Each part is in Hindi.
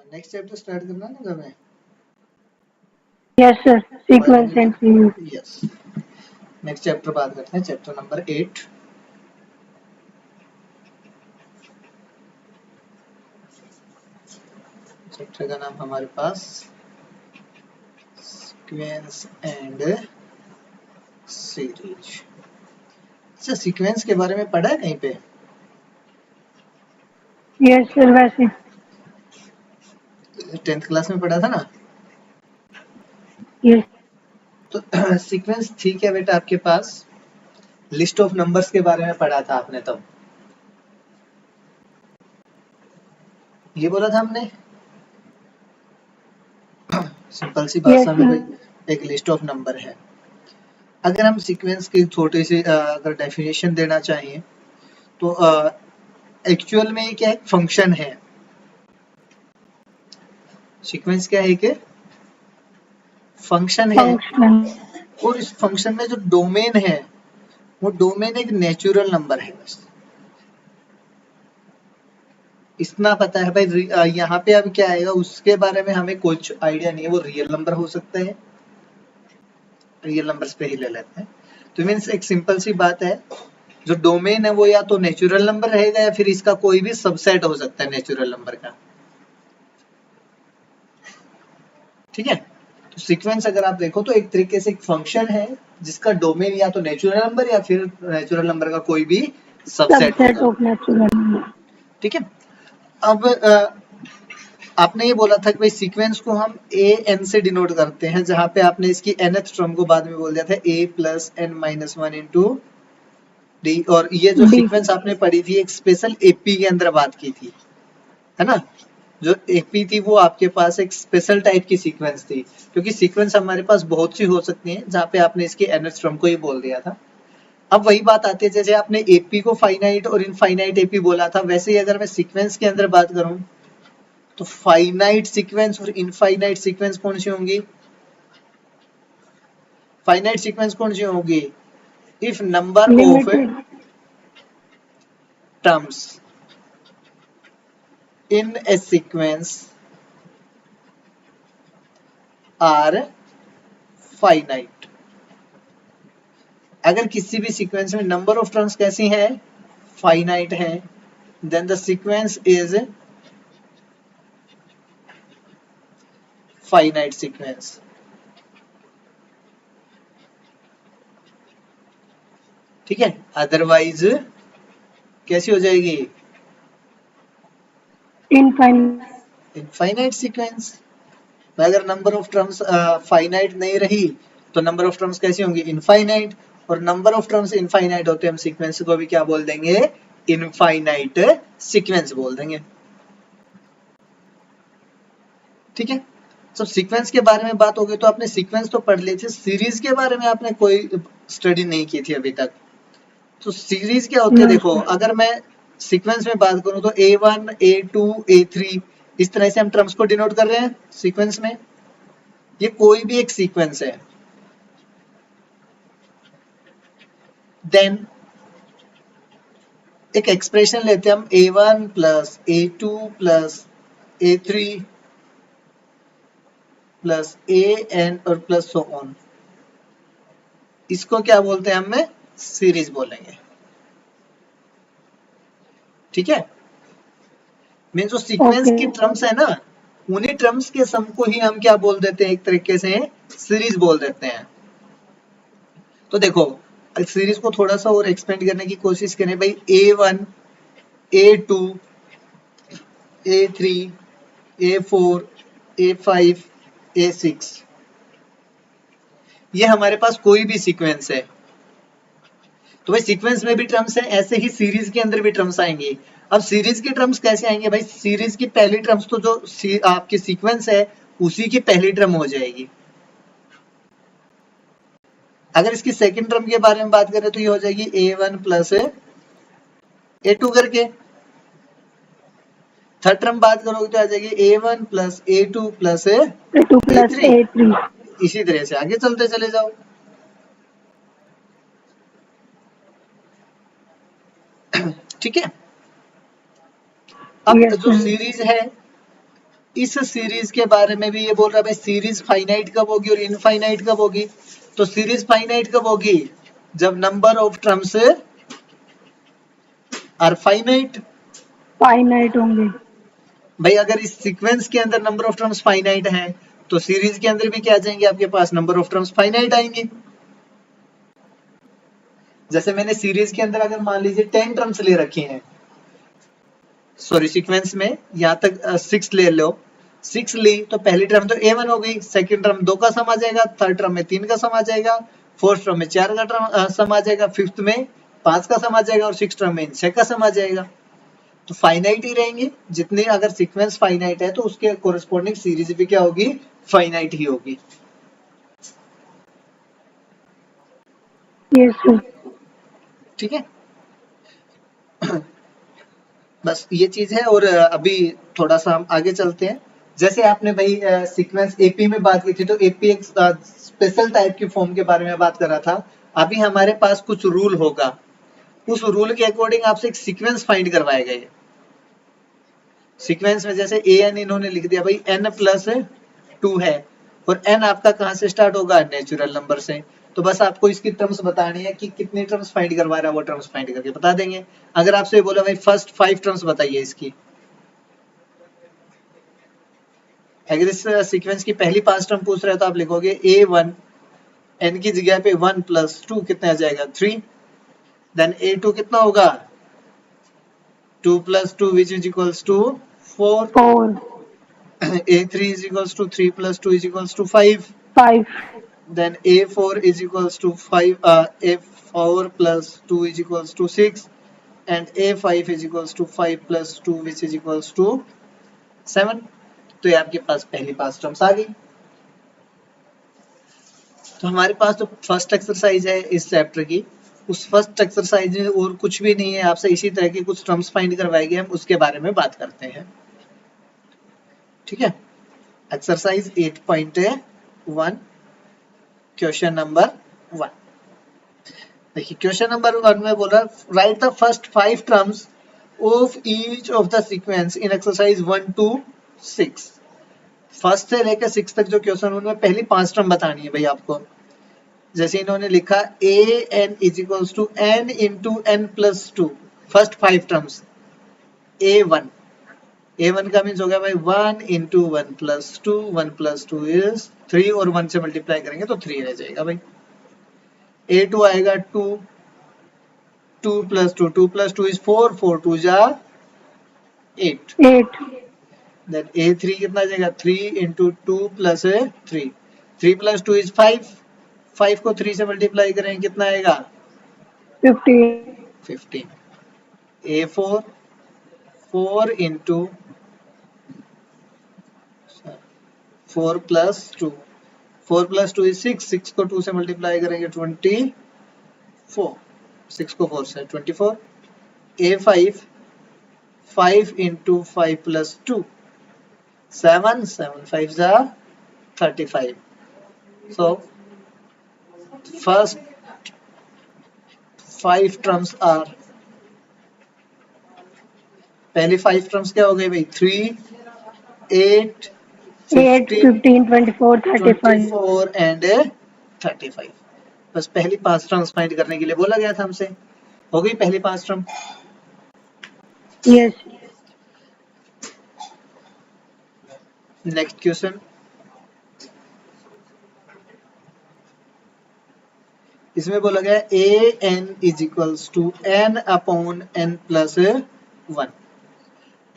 नेक्स्ट चैप्टर स्टार्ट करना ना हमें। Yes sir, sequence and series. Yes, next chapter बात करते हैं, चैप्टर नंबर 8। चैप्टर का नाम हमारे पास सीक्वेंस एंड सीरीज। अच्छा, सीक्वेंस के बारे में पढ़ा है कहीं पे? यस सर, वैसे 10th क्लास में पढ़ा था ना। यस। तो सीक्वेंस ठीक है बेटा, आपके पास लिस्ट ऑफ नंबर्स के बारे में पढ़ा था आपने तब, ये बोला था हमने। सिंपल सी भाषा में भाई एक लिस्ट ऑफ नंबर है। अगर हम सीक्वेंस की थोड़ी सी अगर डेफिनेशन देना चाहिए तो एक्चुअल में ये क्या है, फंक्शन है। सीक्वेंस क्या है कि फंक्शन है, और इस फंक्शन में जो डोमेन है वो डोमेन एक नेचुरल नंबर है। बस इतना पता है भाई। यहाँ पे अब क्या आएगा उसके बारे में हमें कुछ आइडिया नहीं है, वो रियल नंबर हो सकता है, रियल नंबर्स पे ही ले लेते हैं। तो मीन्स एक सिंपल सी बात है, जो डोमेन है वो या तो नेचुरल नंबर रहेगा या फिर इसका कोई भी सबसेट हो सकता है नेचुरल नंबर का। ठीक है, तो सीक्वेंस अगर आप देखो तो एक तरीके से एक फंक्शन है जिसका डोमेन या तो नेचुरल नंबर या फिर नेचुरल नंबर का कोई भी सबसेट होगा। ठीक है, अब आपने ये बोला था कि भाई सीक्वेंस को हम ए एन से डिनोट करते हैं, जहां पे आपने इसकी nth टर्म को बाद में बोल दिया था a plus N minus one into D. और ये जो सीक्वेंस आपने पढ़ी थी एक स्पेशल एपी के अंदर बात की थी, है ना। जो एपी थी वो आपके पास एक स्पेशल टाइप की सीक्वेंस थी, क्योंकि सीक्वेंस हमारे पास बहुत सी हो सकती हैं, जहां पे आपने इसकी nth टर्म को ही बोल दिया था। अब वही बात आती है, जैसे आपने एपी को फाइनाइट और इनफाइनाइट एपी बोला था, वैसे ही अगर मैं सीक्वेंस के अंदर बात करूं तो फाइनाइट सीक्वेंस और इनफाइनाइट सीक्वेंस कौन सी होंगी? फाइनाइट सीक्वेंस कौन सी होगी? If number of terms in a sequence are finite. अगर किसी भी सीक्वेंस में नंबर ऑफ टर्म्स कैसी हैं? फाइनाइट है, then the sequence is finite sequence. ठीक है, अदरवाइज कैसी हो जाएगी? Infinite sequence. अगर नंबर ऑफ टर्म्स फाइनाइट नहीं रही तो नंबर ऑफ टर्म्स कैसी होंगी? इनफाइनाइट। और नंबर ऑफ टर्म्स इनफाइनाइट होते हैं, हम सीक्वेंस को भी क्या बोल देंगे? इनफाइनाइट सीक्वेंस बोल देंगे। ठीक है, सब सीक्वेंस के बारे में बात हो गई, तो आपने सीक्वेंस तो पढ़ ली थी, सीरीज के बारे में आपने कोई स्टडी नहीं की थी अभी तक। तो सीरीज क्या होती है? देखो, अगर मैं सीक्वेंस में बात करूं तो A1, A2, A3 इस तरह से हम टर्म्स को डिनोट कर रहे हैं सीक्वेंस में। ये कोई भी एक सीक्वेंस है। देन एक एक्सप्रेशन लेते हैं हम A1 plus A2 plus A3 plus AN और प्लस सो ऑन। इसको क्या बोलते हैं? हमें सीरीज बोलेंगे। ठीक है, मीन जो सीक्वेंस की टर्म्स है ना, उन्हीं टर्म्स के सम को ही हम क्या बोल देते हैं? एक तरीके से सीरीज बोल देते हैं। तो देखो, सीरीज को थोड़ा सा और एक्सपेंड करने की कोशिश करें भाई। A1, A2, A3, A4, A5, A6, ये हमारे पास कोई भी सीक्वेंस है। तो भाई सीक्वेंस में भी टर्म्स है, ऐसे ही सीरीज के अंदर भी टर्म्स आएंगे। अब सीरीज के टर्म्स कैसे आएंगे भाई? सीरीज की पहली टर्म्स तो जो आपकी सीक्वेंस है उसी की पहली टर्म हो जाएगी। अगर इसकी सेकंड टर्म के बारे में बात करें तो ये हो जाएगी A1 प्लस A2 करके। थर्ड टर्म बात करोगे तो आ जाएगी A1 plus A2 plus A3। इसी तरह से आगे चलते चले जाओ। ठीक है, अब Yes, जो sir. सीरीज है, इस सीरीज के बारे में भी ये बोल रहा है भाई सीरीज फाइनाइट कब होगी और इनफाइनाइट कब होगी। तो सीरीज फाइनाइट कब होगी, जब number of terms are finite. Finite होंगे. भाई अगर इस सीक्वेंस के अंदर नंबर ऑफ टर्म्स फाइनाइट है तो सीरीज के अंदर भी क्या आ जाएंगे आपके पास, नंबर ऑफ टर्म्स फाइनाइट आएंगे। जैसे मैंने सीरीज के अंदर अगर मान लीजिए 10 टर्म्स ले रखी हैं, सॉरी सीक्वेंस में यहाँ तक 6 ले लो, 6 ली तो पहली टर्म तो A1 हो गई, सेकंड टर्म 2 का सम आ जाएगा, थर्ड टर्म में 3 का सम आ जाएगा, फोर्थ टर्म में 4 का टर्म सम आ जाएगा, फिफ्थ में 5 का सम आ जाएगा और सिक्स टर्म में 6 का सम आ जाएगा। तो फाइनाइट ही रहेंगे, जितने अगर सीक्वेंस फाइनाइट है तो उसके कोरिस्पोंडिंग सीरीज भी क्या होगी, फाइनाइट ही होगी। Yes, sir. ठीक है बस ये चीज है। और अभी थोड़ा सा हम आगे चलते हैं। जैसे आपने भाई सीक्वेंस एपी में बात की थी, तो एपी एक स्पेशल टाइप की फॉर्म के बारे में बात कर रहा था। अभी हमारे पास कुछ रूल होगा, उस रूल के अकॉर्डिंग आपसे एक सीक्वेंस फाइंड करवाएगा। ये सीक्वेंस में जैसे ए एन इन्होंने लिख दिया भाई n+2 है, और n आपका कहाँ से स्टार्ट होगा, नेचुरल नंबर से। तो बस आपको इसकी टर्म्स बतानी है कि कितने टर्म्स फाइंड करवा रहा है, वो टर्म्स फाइंड करके बता देंगे। अगर आपसे बोला भाई फर्स्ट 5 टर्म्स बताइए इसकी, अगर इस सीक्वेंस की पहली 5 टर्म पूछ रहे हो तो आप लिखोगे A1, n की जगह पे 1+2 कितना आ जाएगा 3, देन A2 कितना होगा 2+2 which is equals to 4, 4, A3 is equals to 3+2 is equals to 5, 5, then A4 is equals to 5, A4 plus 2 is equals to 6, and A5 is equals to 5 plus 2 which is equals to 7। तो ये आपके पास पहली 5 टर्म्स आ गई। तो हमारे पास तो फर्स्ट एक्सरसाइज है इस चैप्टर की, उस फर्स्ट एक्सरसाइज में और कुछ भी नहीं है, आपसे इसी तरह के कुछ टर्म्स फाइंड करवाएंगे, हम उसके बारे में बात करते हैं। ठीक है, एक्सरसाइज 8.1 क्वेश्चन नंबर 1। देखिए क्वेश्चन नंबर 1 में बोल रहा right the first 5 terms of each of the sequence in exercise 1 to 6। First से लेकर 6 तक जो क्वेश्चन उनमें पहली 5 टर्म बतानी है भाई आपको। जैसे इन्होंने लिखा an is equals to n into n+2, first 5 terms a1 का मीन्स हो गया भाई 1 इंटू 1+2, 1+2 इज 3 और 1 से मल्टीप्लाई करेंगे तो 3 रह जाएगा भाई। a2 आएगा 2, 2+2, 2+2 इज 4, 4 2 जा 8, 8, देन a3 कितना आ जाएगा 3 इंटू 2 प्लस 3, 3+2 इज 5, 5 को 3 से मल्टीप्लाई करेंगे कितना आएगा 15, 15, a4 4 into 4 plus 2, 4 plus 2 is 6, 6 को 2 से मल्टीप्लाई करेंगे 24, 6 को 4 से 24, a5 5 इंटू 5 प्लस 2 7, 7 5 जा 35। So first 5 terms are, पहली 5 terms क्या हो गई भाई 3, 8, 8, 15, 24, 35. 24 and 35। बस पहली 5 टर्म्स फाइंड करने के लिए बोला गया था हमसे। हो गई पहली 5 टर्म। Yes. नेक्स्ट क्वेश्चन, इसमें बोला गया an is equals to n upon n plus 1।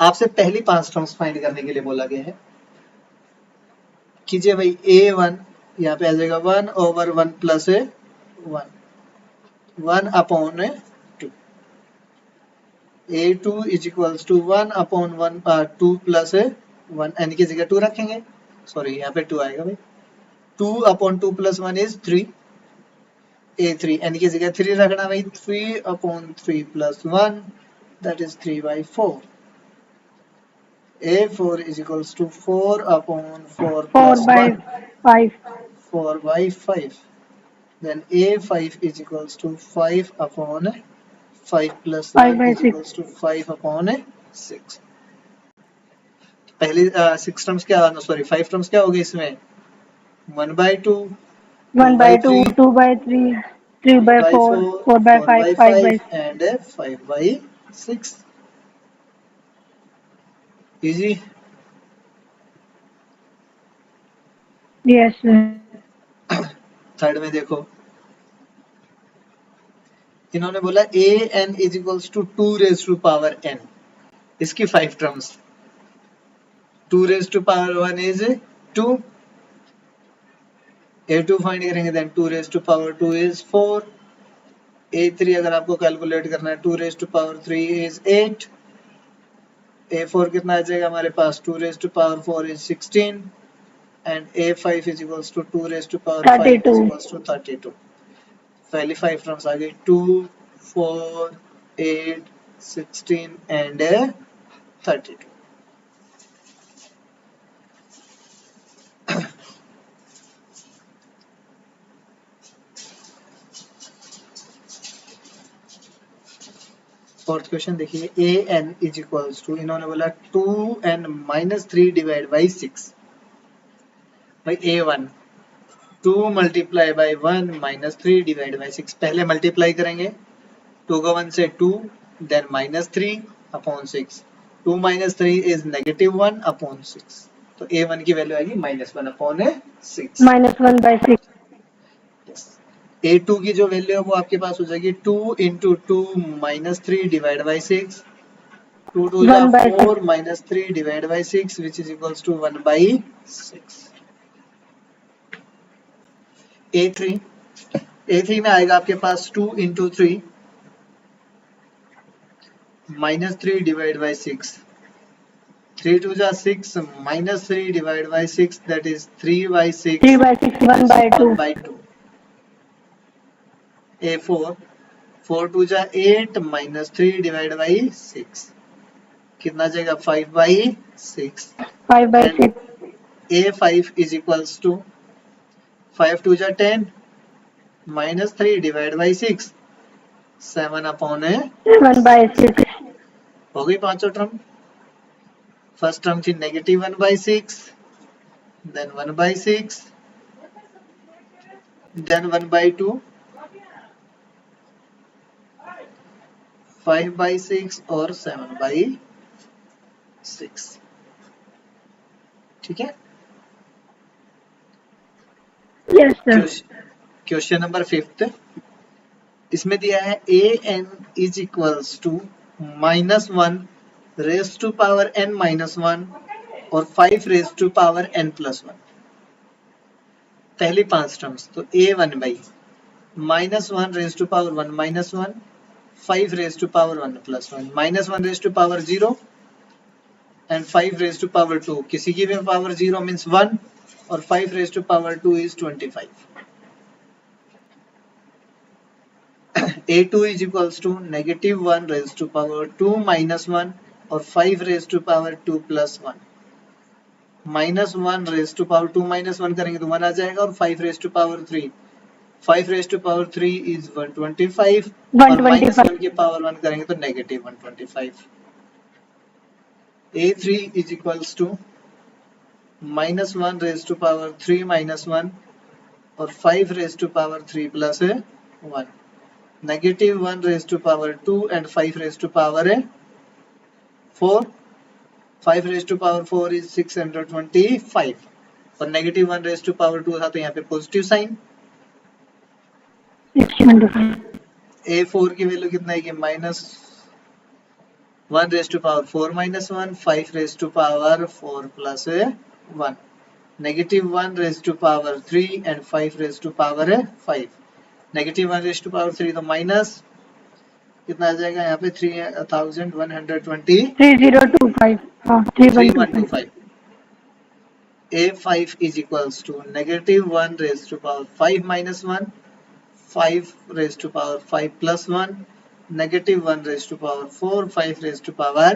आपसे पहली 5 टर्म्स फाइंड करने के लिए बोला गया है। कीजिए भाई a1 यहाँ पे आ जाएगा 1 over 1 plus 1, 1 upon 2, a2 is equals to 1 upon 1 2 plus 1, n की जगह 2 रखेंगे, सॉरी यहाँ पे 2 आएगा भाई, 2 upon 2 plus 1 is 3, a3 n की जगह 3 रखना भाई, 3 upon 3 plus 1 that is 3/4, a4 is equals to 4 upon 4 plus 1, 4/5. 4/5, then a5 is equals to 5 upon 5 plus 1 is 5/6. equals to 5 upon 6, पहले 6 टर्म्स क्या, सॉरी 5 टर्म्स क्या हो गए इसमें, 1/2, 1 by 2, 2/3, 2 by 3, 3 by 4, 3/4, 4 by 5, 5 by 4/5 and 5/6. Easy. yes sir. Third में देखो, इन्होंने बोला a n is equals to 2 raise to power n, इसकी 5 terms, 2 raise to power 1 is 2, a2 find करेंगे then 2 raise to power 2 is 4, a3 अगर आपको कैलकुलेट करना है 2 raise to power 3 is 8, a4 कितना आ जाएगा हमारे पास, 2 raise to power 4 is 16 and a5 is equals to 2 raised to power 5 is 32. equals to 32. पहली 5 टर्म्स आ गई, 2, 4, 8, 16 and 32. फोर्थ क्वेश्चन देखिए, a n is equals to, इन्होंने बोला 2n minus 3 डिवाइड बाई 6, भाई a1 2 multiply by 1 minus 3 divide by 6, पहले मल्टीप्लाई करेंगे, 2 का 1 से 2, then minus 3 upon 6, 2 minus 3 is negative 1 upon 6, तो a1 की वैल्यू आएगी -1 अपॉन 6। -1 by 6. a2 की जो वैल्यू है वो आपके पास हो जाएगी 2 इंटू 2 माइनस 3 डिवाइड बाई 6, 2 2 जा 1 by 4 6. Minus 3 divide by 6 which is equals to 1 by 6। a3 में आएगा आपके पास 2 इंटू 3 माइनस 3 डिवाइड बाई 6, 3 2 जा 6 minus 3 divided by 6, that is 3 by 6, 3 by 6, 1 by 2. 1 by 2. a4 4 2 जा 8 minus 3 divided by 6, कितना जाएगा 5 by 6, 5 by 6. a5 is equals to 5 2 जा 10 minus 3 divided by 6, 7 upon 7 by 6. हो गई पांचों टर्म। फर्स्ट टर्म थी negative 1 by 6, then 1 by 6, then 1 by 2, 5 by 6 और 7 by 6। ठीक है, Yes sir. क्वेश्चन नंबर 5, इसमें दिया है an is equals to -1 raise to power n -1 और 5 रेज टू पावर n +1, पहली 5 टर्म्स, तो a1 by -1 raise to power 1 -1, 5 raise to power 1 +1, -1 raise to power 0 and 5 raise to power 2, किसी की भी पावर 0 मींस 1 और 5 raise to power 2 is 25। a2 is equals to -1 raised to power 2 -1 और 5 raised to power 2 +1, -1 raised to power 2 -1 करेंगे तो 1 आ जाएगा और 5 raised to power 3, 5 raised to power 3 is 125 और -1 की पावर 1 करेंगे तो -125। a3 is equals to -1 raised to power 3 -1 और 5 raised to power 3 +1, -1 raised to power 2 and 5 raised to power 4, 5 raised to power 4 is 625 और -1 raised to power 2 था तो यहाँ पे पॉजिटिव साइन। 625. a4 की वैल्यू कितना है कि -1 raised to power 4 -1, 5 raised to power 4 +1, -1 raised to power 3 and 5 raised to power 5, -1 raised to power 3 तो माइनस कितना आ जाएगा यहाँ पे 3120 3025. 3125. 3125। a5 is equals to -1 raised to power 5 -1, 5 raised to power 5 +1, -1 raised to power 4, 5 raised to power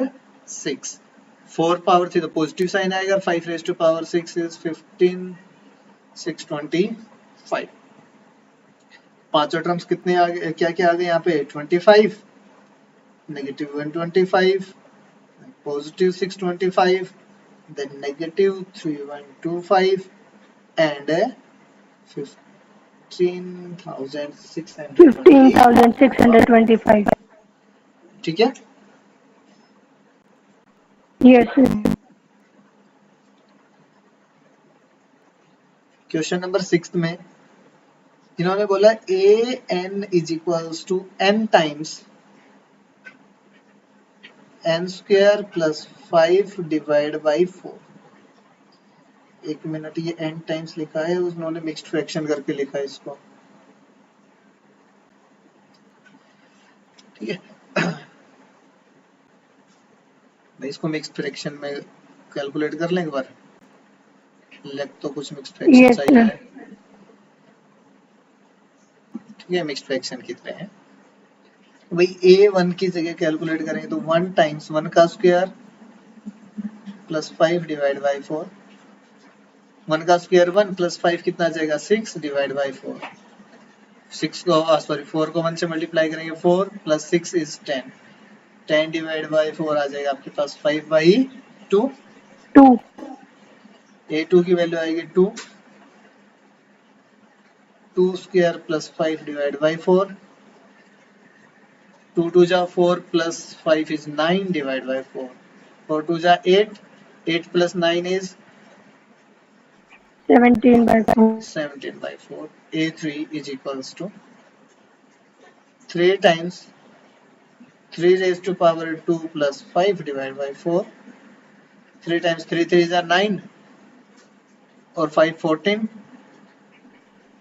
6, 4 power थी तो पॉजिटिव साइन आएगा, 5 raised to power 6 is 15, 625। पांचों टर्म्स कितने आ गए, क्या क्या आ गए यहाँ पे, 25, -125, +625, then negative 3125 and 15,620. 15,625. ठीक है, Yes, sir. क्वेश्चन नंबर 6 में इन्होंने बोला a n is equals to n times n square plus 5 divide by 4. एक मिनट, ये एन टाइम्स लिखा है, उन्होंने मिक्स्ड फ्रैक्शन करके लिखा है इसको. ठीक है, मैं इसको मिक्स्ड फ्रैक्शन में कैलकुलेट कर लें एक बार. लेग तो कुछ मिक्स्ड फ्रैक्शन Yes, चाहिए. sir. ठीक है, मिक्स्ड फ्रैक्शन कितने हैं भाई. ए 1 की जगह कैलकुलेट करेंगे तो 1 टाइम्स 1 का स्क्वायर प्लस 5 डिवाइड बाई 4. 1 का स्क्वायर 1 प्लस 5 कितना आ जाएगा 6 डिवाइड बाई 4. 6 को सॉरी 4 को 1 से मल्टीप्लाई करेंगे 4 प्लस 6 इज 10. 10 डिवाइड बाई 4 आ जाएगा आपके पास 5 बाई 2. 2. A2 की वैल्यू आएगी 2. 2 स्क्वायर प्लस 5 डिवाइड बाई 4. 2 2 जा 4 प्लस 5 इज 9 डिवाइड बाई 4. 4 2 जा 8. 8 plus 9 is 17 by 4. 17 by 4. A3 is equals to 3 times 3 raised to power 2 plus 5 divided by 4. 3 times 3 3 are 9 और 5 14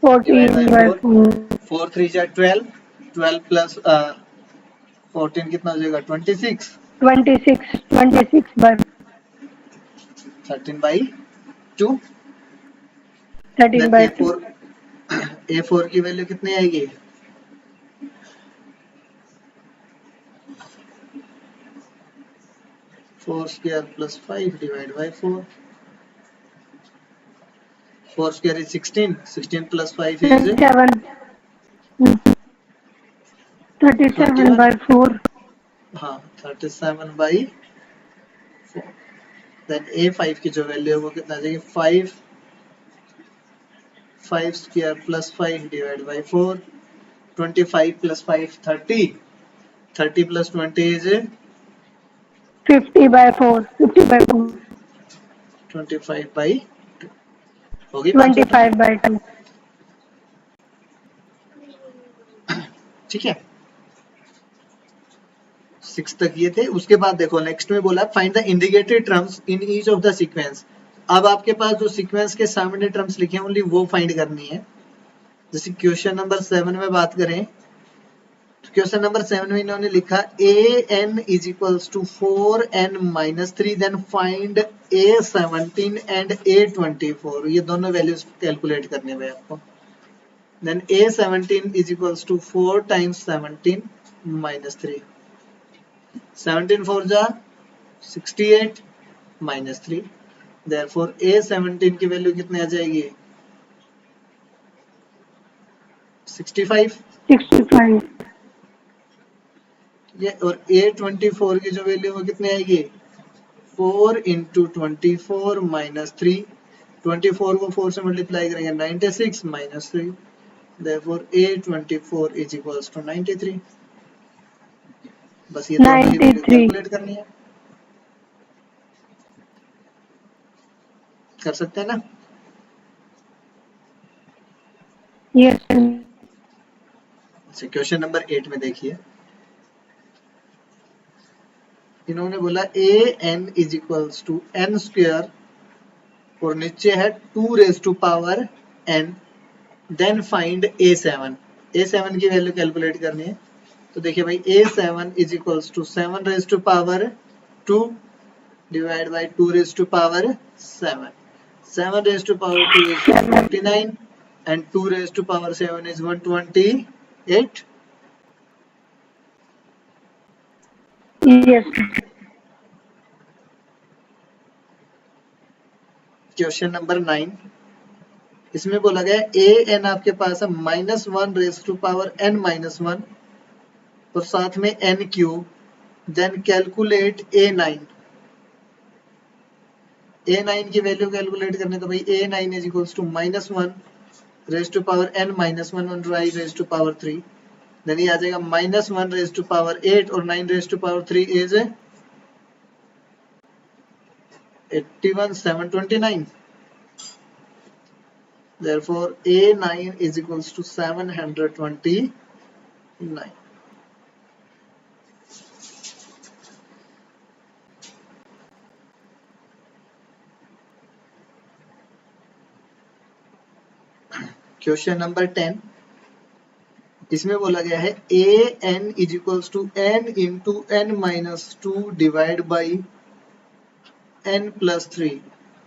14 divided by by 4. 4. 4 3 are 12. 12 plus 14 कितना हो जाएगा 26. 26. 26 by 13 by 2. 13 Then by 2. A4 की वैल्यू कितनी आएगी 4 square plus 5 divided by 4. 4 square is 16. 16 plus 5 is 37. 37 by 4. हाँ 37 by 4. Then A5 की जो वैल्यू है वो कितना आ जाएगी 5 square plus 5 divided by 4. 25 plus 5 30. 30 plus 20 is 50 by 4. 50 by 4. 25 by 2. होगी 25 by 2. ठीक है, 6 तक ये थे. उसके बाद देखो नेक्स्ट में बोला find the indicated terms in each of the sequence. अब आपके पास जो सीक्वेंस के सामने टर्म्स लिखे हैं ओनली वो फाइंड करनी है. जैसे क्वेश्चन नंबर 7 में बात करें तो क्वेश्चन नंबर 7 में इन्होंने लिखा an is equals to 4n minus 3 then find a17 and a24. ये दोनों वैल्यूज कैलकुलेट करने हुए आपको. then a17 is equals to 4 times 17 minus 3. 17 4 जा 68 minus 3. therefore a17 की वैल्यू कितनी आ जाएगी 65. 65. ये और a24 की जो वैल्यू वो कितनी आएगी 4 into 24 minus 3. 24 को 4 से मल्टीप्लाई करेंगे 96 minus 3. therefore a24 is equals to 93. बस ये दोनों ही वैल्यू कैलकुलेट करनी है. कर सकते हैं ना. Yes, sir. क्वेश्चन नंबर 8 में देखिए इन्होंने बोला an is equals to n square और नीचे है 2 raised to power n. then find a7. a7 की वैल्यू कैलकुलेट करनी है. तो देखिए भाई a7 is equals to 7 raised to power 2 divided by 2 raised to power 7. 7 raised to power 2 is 49 and 2 raised to power 7 is 128. Yes, sir. Question number 9 इसमें बोला गया a n आपके पास है -1 raised to power n minus 1 और साथ में n cube. then calculate a9. A9 की वैल्यू कैलकुलेट करने तो भाई A9 is equals to -1 raise to power n -1 और i raise to power 3, then ये आ जाएगा -1 रेज टू पावर 8 और 9 raise to power 3 is 81,729. Therefore A9 is equals to 729. Question number 10, इसमें बोला गया है an is equals to n into n minus 2 divide by n plus 3,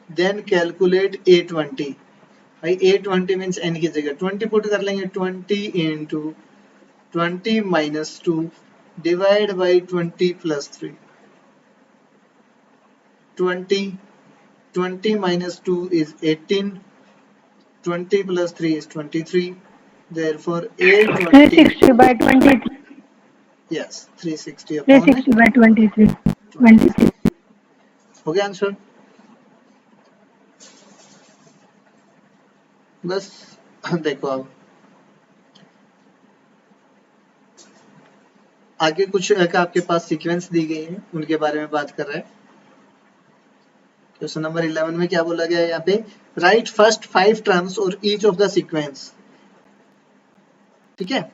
then calculate A20. भाई A20 मीन्स n की जगह 20 पुट कर लेंगे, 20 into 20 minus 2 divide by 20 plus 3, 20 minus 2 is 18, 20 plus 3 is 23, therefore A20 360 by 23. yes 360 upon 360 by 23. 23. हो गया आंसर. बस देखो अब आगे कुछ आपके पास सीक्वेंस दी गई है, उनके बारे में बात कर रहे हैं. क्वेश्चन नंबर 11 में क्या बोला गया है यहाँ पे, राइट फर्स्ट 5 टर्म्स और ईच ऑफ द सीक्वेंस. ठीक है,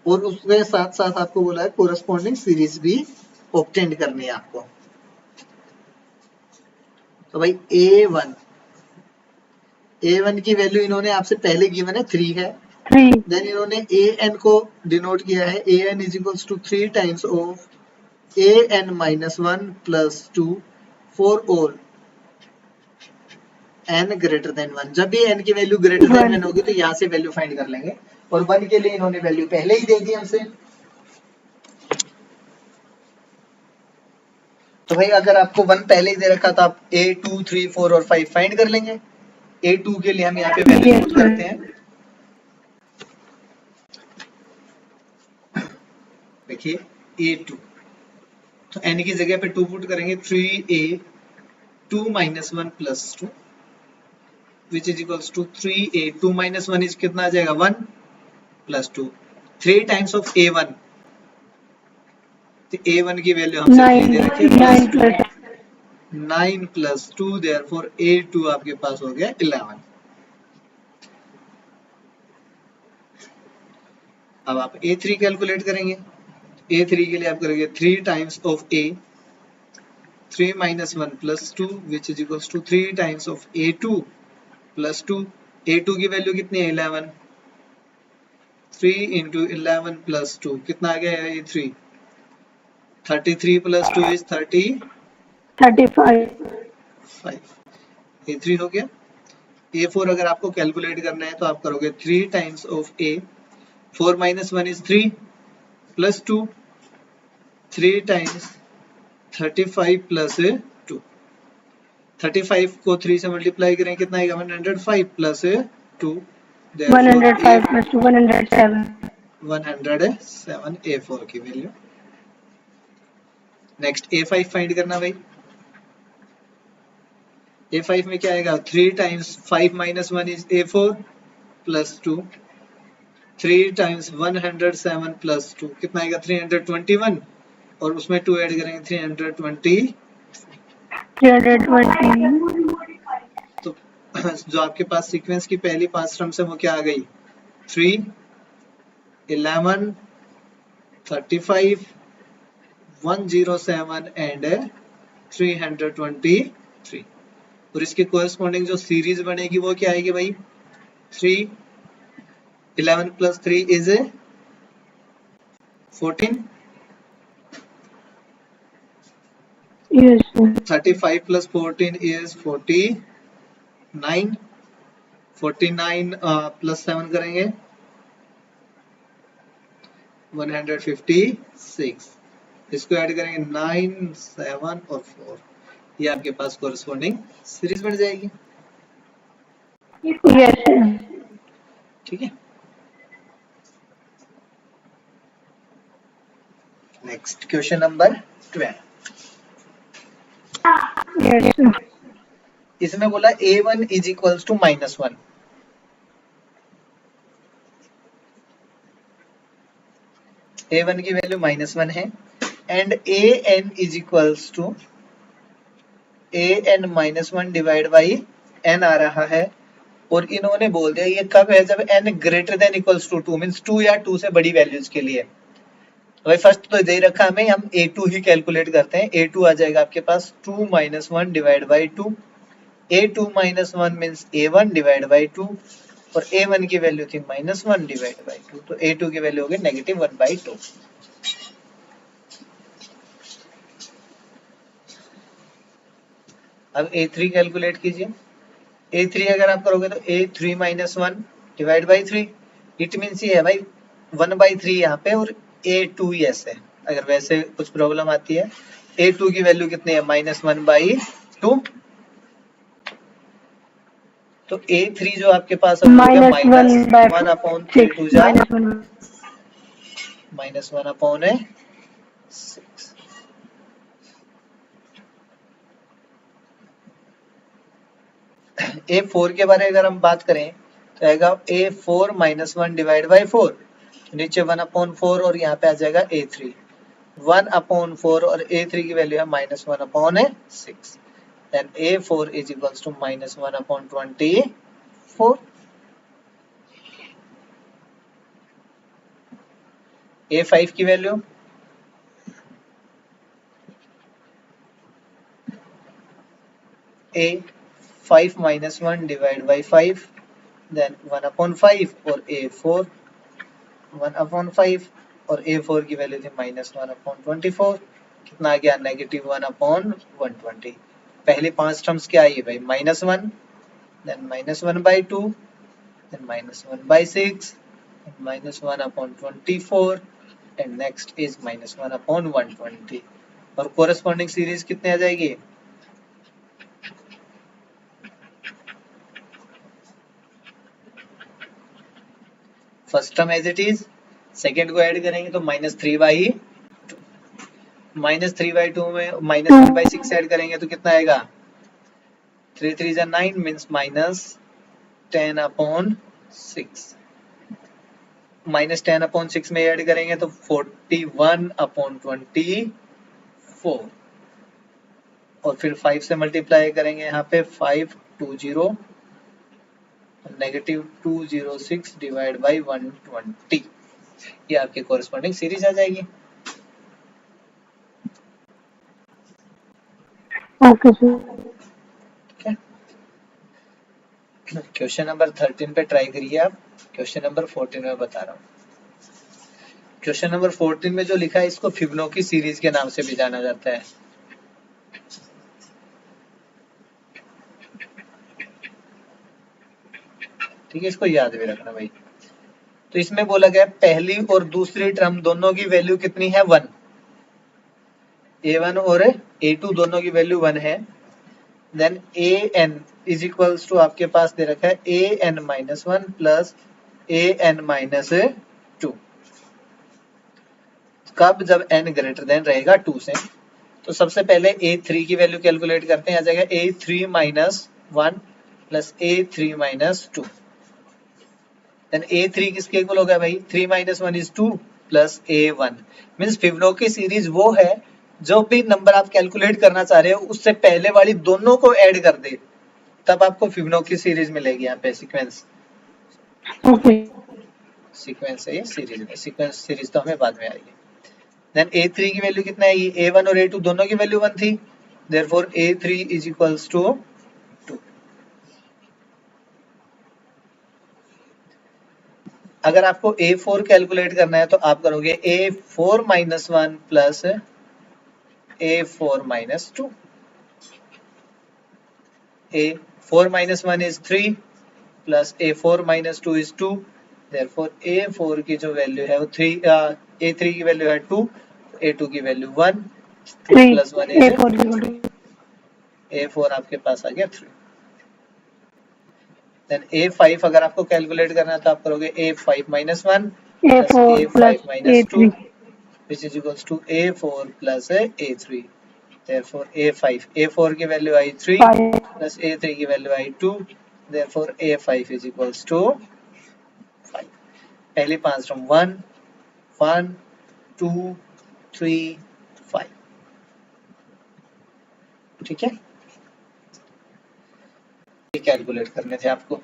और उसके साथ साथ आपको बोला है कोरस्पॉन्डिंग सीरीज भी ऑब्टेन करनी है आपको. तो भाई A1 की वैल्यू इन्होंने आपसे पहले गिवन है 3 है, 3. देन इन्होंने an को डिनोट किया है an is equals to 3 times of an minus 1 plus 2 for all n greater than 1. जब भी n की वैल्यू ग्रेटर देन 1 होगी तो यहाँ से वैल्यू फाइंड कर लेंगे, और 1 के लिए इन्होंने वैल्यू पहले ही दे दी हमसे. तो भाई अगर आपको 1 पहले ही दे रखा तो आप a 2 3 4 और 5 फाइंड कर लेंगे. a2 के लिए हम यहाँ पे वैल्यू पुट करते हैं. देखिए a2, तो n की जगह पे 2 पुट करेंगे, 3a 2 minus 1 plus 2 which is equals to 3a 2 minus 1 is कितना आ जाएगा 1 plus 2, 3 times of a1, तो a1 की वैल्यू हमसे 3 दे रखी है प्लस 2, 9 प्लस 2, देयरफॉर a2 आपके पास हो गया 11. अब आप a3 कैलकुलेट करेंगे. a3 के लिए आप करेंगे 3 times of a, 3 minus 1 plus 2 which is equals to 3 times of a2 plus 2. a2 की वैल्यू कितनी है 11, 3 into 11 plus 2 कितना आ गया है a3, 33 plus 2 is 35. a3 हो गया. a4 अगर आपको कैलकुलेट करना है तो आप करोगे 3 times of a, 4 minus 1 is 3 plus 2, 3 times 35 plus 2, 35 को 3 से मल्टीप्लाई करें कितना आएगा 105 प्लस 2, 105 plus 2 107. 107 a4 की वैल्यू. नेक्स्ट a5 फाइंड करना भाई. a5 में क्या आएगा 3 times 5 minus 1 is a4 plus 2, 3 times 107 plus 2 कितना आएगा 321, और उसमें 2 ऐड करेंगे 320. तो जो आपके पास सीक्वेंस की पहली 5 टर्म्स है वो क्या आ गई 3, 11, 35, 107 एंड 323. और इसके कोरस्पॉन्डिंग जो सीरीज बनेगी वो क्या आएगी भाई 3, 11 plus 3 is 14, Yes, sir. 35 plus 14 is 49, 49 plus 7 करेंगे 156, इसको ऐड करेंगे 9, 7 और 4, ये आपके पास कोरस्पॉन्डिंग सीरीज बन जाएगी. Yes, sir. ठीक है. Next question number 12. Yes, sir. इसमें बोला A1 is equals to -1, A1 की वैल्यू -1 है and AN is equals to AN -1 divide by N आ रहा है, और इन्होंने बोल दिया ये कब है, जब n greater than equals to 2, मींस 2 या 2 से बड़ी वैल्यूज के लिए। भाई फर्स्ट तो दे रखा हमें, हम A2 ही कैलकुलेट करते हैं। A2 आ जाएगा आपके पास 2 - 1 divide by 2, A2 -1 means A1 divide by 2, और A1 की वैल्यू थी -1 डिवाइड बाई 2, तो A2 की वैल्यू हो गई -1/2। अब A3 कैलकुलेट कीजिए। A3 अगर आप करोगे तो A3 -1 divide by 3, it means ये है भाई 1/3 यहाँ पे, और A2 यस है। अगर वैसे कुछ प्रॉब्लम आती है, A2 की वैल्यू कितनी है, -1/2, तो A3 जो आपके पास अब हो गया -1/3 टू जा -1/6। A4 के बारे में अगर हम बात करें तो आएगा A4 -1 डिवाइड बाई 4, नीचे 1/4 और यहाँ पे आ जाएगा A3 1/4, और A3 की वैल्यू है -1/6, then A4 is equals to -1/24। A5 की value A5 -1 divide by 5, then 1/5, और A4 1/5, और A4 की वैल्यू थी -1/24, कितना आ गया, -1/120। पहली 5 टर्म्स क्या आई है भाई, -1, then -1/2, then -1/6, -1/24, and next is -1/120, और कोरेस्पॉन्डिंग सीरीज कितने आ जाएगी, first term as it is, second को ऐड करेंगे तो -3/2, -3/2 में -1/6 ऐड करेंगे तो कितना आएगा, 3 3 जा 9 मींस -10/6, -10/6 में ऐड करेंगे तो 41/24, और फिर 5 से मल्टीप्लाई करेंगे यहाँ पे 520 -206 डिवाइड बाई 120, ये आपकी कोरेस्पॉन्डिंग सीरीज आ जाएगी। Okay sir. क्वेश्चन नंबर 13 पे ट्राई करिए आप, क्वेश्चन नंबर 14 में बता रहा हूँ। क्वेश्चन नंबर 14 में जो लिखा है इसको फिबोनाची सीरीज के नाम से भी जाना जाता है। ठीक है, इसको याद भी रखना भाई। तो इसमें बोला गया पहली और दूसरी टर्म दोनों की वैल्यू कितनी है, 1, A1 और A2 दोनों की वैल्यू 1 है, then AN is equals to आपके पास दे रखा है AN -1 प्लस AN -2, कब, जब n ग्रेटर देन रहेगा 2 से। तो सबसे पहले A3 की वैल्यू कैलकुलेट करते हैं, आ जाएगा A3 -1 plus A3 -2, then A3 किसके इक्वल होगा भाई, 3 - 1 is 2 plus A1, means Fibonacci series वो है जो भी नंबर आप कैलकुलेट करना चाह रहे हो उससे पहले वाली दोनों को ऐड कर दे, तब आपको फिबोनाची सीरीज मिलेगी। यहाँ पे सीक्वेंस सीक्वेंस है, ये सीरीज में, सीक्वेंस सीरीज तो हमें बाद में आएगी। देन A3 की वैल्यू कितना है, ये A1 और A2 दोनों की वैल्यू 1 थी, therefore A3 is equals to 2। अगर आपको A4 कैलकुलेट करना है तो आप करोगे A4 -1 plus A4 -2, A4 -1 is 3 plus A4 -2 is 2, therefore A4 की जो वैल्यू है वो 3, A3 की वैल्यू है 2, A2 की वैल्यू 1, 2 प्लस 1 is A4 आपके पास आ गया 3। देन A5 अगर आपको कैलकुलेट करना है तो आप करोगे A5 -1 plus A5 -2 which is equals to A4 plus A3, therefore A5, A4 की वैल्यू आई 3 5 प्लस A3 की value I 2, therefore A5 is equals to 5। पहली 5 टर्म 1 1 2 3 5, ठीक है, कैलकुलेट करने थे आपको।